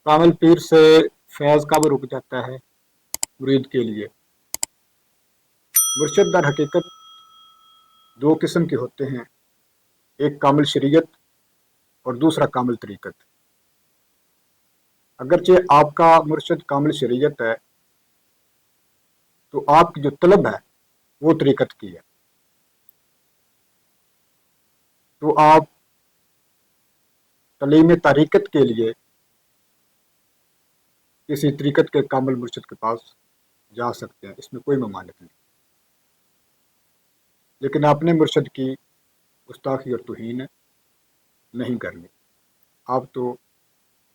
कामिल पीर से फैज़ कब रुक जाता है मुरीद के लिए? मुर्शद दर हकीकत दो किस्म के होते हैं, एक कामिल शरीयत और दूसरा कामिल तरीक़त। अगरचे आपका मुर्शद कामिल शरीयत है तो आपकी जो तलब है वो तरीक़त की है, तो आप तलीम तरीक़त के लिए किसी तरीक़त के कामिल मुर्शद के पास जा सकते हैं, इसमें कोई ममानित नहीं। लेकिन अपने मुर्शद की गुस्ताखी और तौहीन नहीं करनी। आप तो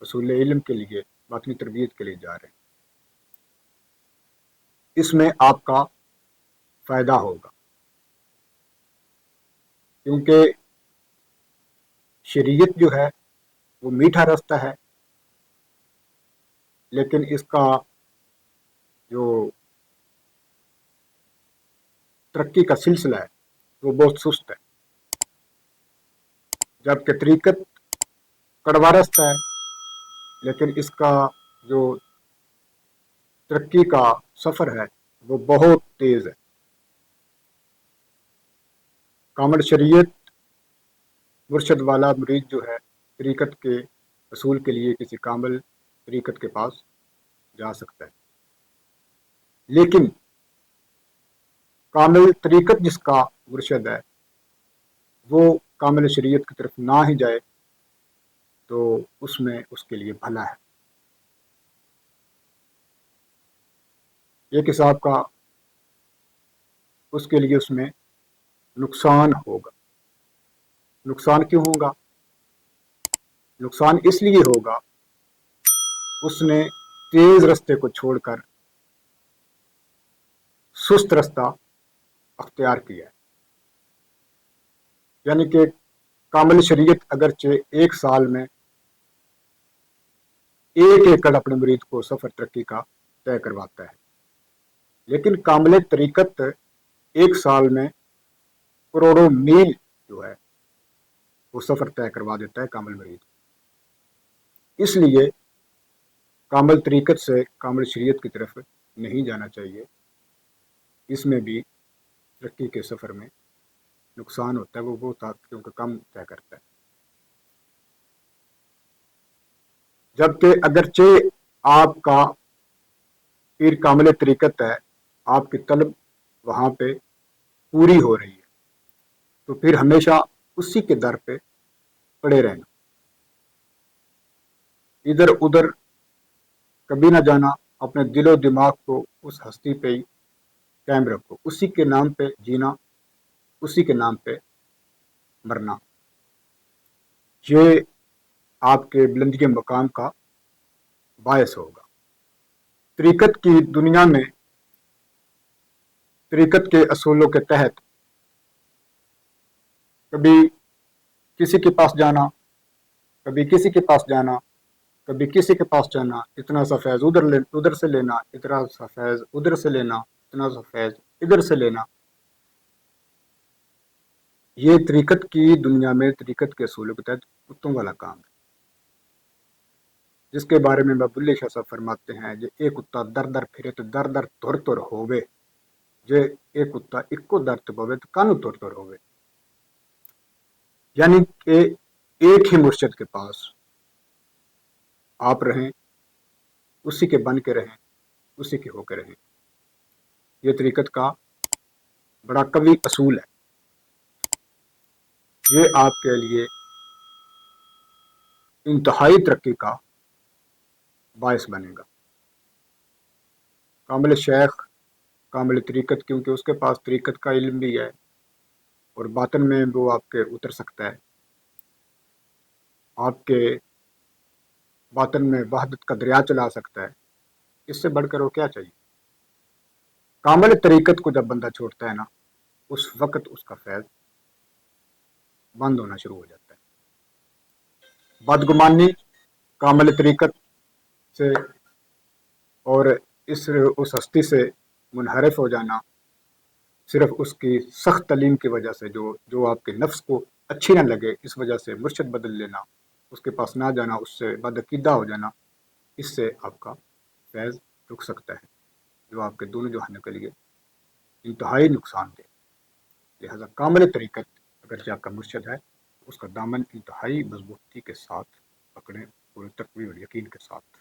उसूल इल्म के लिए, बातनी तरबियत के लिए जा रहे हैं, इसमें आपका फ़ायदा होगा, क्योंकि शरीयत जो है वो मीठा रास्ता है, लेकिन इसका जो तरक्की का सिलसिला है वो बहुत सुस्त है, जबकि तरीक़त कड़वा रास्ता है, लेकिन इसका जो तरक्की का सफ़र है वो बहुत तेज़ है। कामिल शरीयत मुर्शद वाला मुरीद जो है तरीक़त के असूल के लिए किसी कामिल तरीक़त के पास जा सकता है, लेकिन कामिल तरीक़त जिसका मुर्शद है वो कामिल शरीयत की तरफ ना ही जाए तो उसमें उसके लिए भला है। एक हिसाब का उसके लिए उसमें नुकसान होगा। नुकसान क्यों होगा? नुकसान इसलिए होगा उसने तेज रास्ते को छोड़कर सुस्त रास्ता अख्तियार किया है। यानी कि कामिल शरीयत अगरचे एक साल में एक एकड़ अपने मुरीद को सफ़र तरक्की का तय करवाता है, लेकिन कामिल तरीक़त एक साल में करोड़ों मील जो है वो सफ़र तय करवा देता है कामिल मुरीद। इसलिए कामिल तरीक़त से कामिल शरीयत की तरफ नहीं जाना चाहिए, इसमें भी तरक्की के सफ़र में नुकसान होता है, वो बहुत क्योंकि कम तय करता है। जबकि अगरचे आपका पीर कामिल तरीक़त है, आपकी तलब वहाँ पे पूरी हो रही है, तो फिर हमेशा उसी के दर पे पड़े रहना, इधर उधर कभी ना जाना। अपने दिलो दिमाग को उस हस्ती पे ही कायम रखो, उसी के नाम पे जीना, उसी के नाम पे मरना, ये आपके बुलंदी के मकाम का बायस होगा। तरीक़त की दुनिया में तरीक़त के असूलों के तहत कभी किसी के पास जाना, कभी किसी के पास जाना, कभी किसी के पास जाना, इतना सा फैज़ उधर से लेना, इतना सा फैज़ उधर से लेना, इतना सा फैज़ इधर से लेना, ये तरीक़त की दुनिया में तरीक़त के असूलों के तहत कुत्तों वाला काम है, जिसके बारे में बुल्ले शाह साहब फरमाते हैं, जे एक कुत्ता दर दर फिरे तो दर दर तुर तुर होवे, जे एक कुत्ता इक्को दर पवे तो कानू तुर तुर होवे। यानी कि एक ही मुर्शद के पास आप रहें, उसी के बन के रहें, उसी के होकर रहें, ये तरीक़त का बड़ा कवी असूल है, ये आपके लिए इंतहाई तरक्की का बायस बनेगा। कामिल शेख कामिल तरीक़त, क्योंकि उसके पास तरीक़त का इल्म भी है और बातन में वो आपके उतर सकता है, आपके बातन में वहदत का दरिया चला सकता है, इससे बढ़कर वो क्या चाहिए। कामिल तरीक़त को जब बंदा छोड़ता है ना, उस वक़्त उसका फैज़ बंद होना शुरू हो जाता है। बदगुमानी कामिल तरीक़त से और उस हस्ती से मुनहरफ हो जाना, सिर्फ उसकी सख्त तलीम की वजह से, जो आपके नफ्स को अच्छी न लगे, इस वजह से मुर्शद बदल लेना, उसके पास ना जाना, उससे बदअकीदा हो जाना, اس سے آپ کا فیض رک سکتا ہے، جو آپ کے دونوں جہانوں کے لیے انتہائی نقصان دہ۔ لہذا کامل طریقت اگرچہ آپ کا مرشد ہے، اس کا دامن انتہائی مضبوطی کے ساتھ پکڑیں، پورے تقوی اور یقین کے ساتھ۔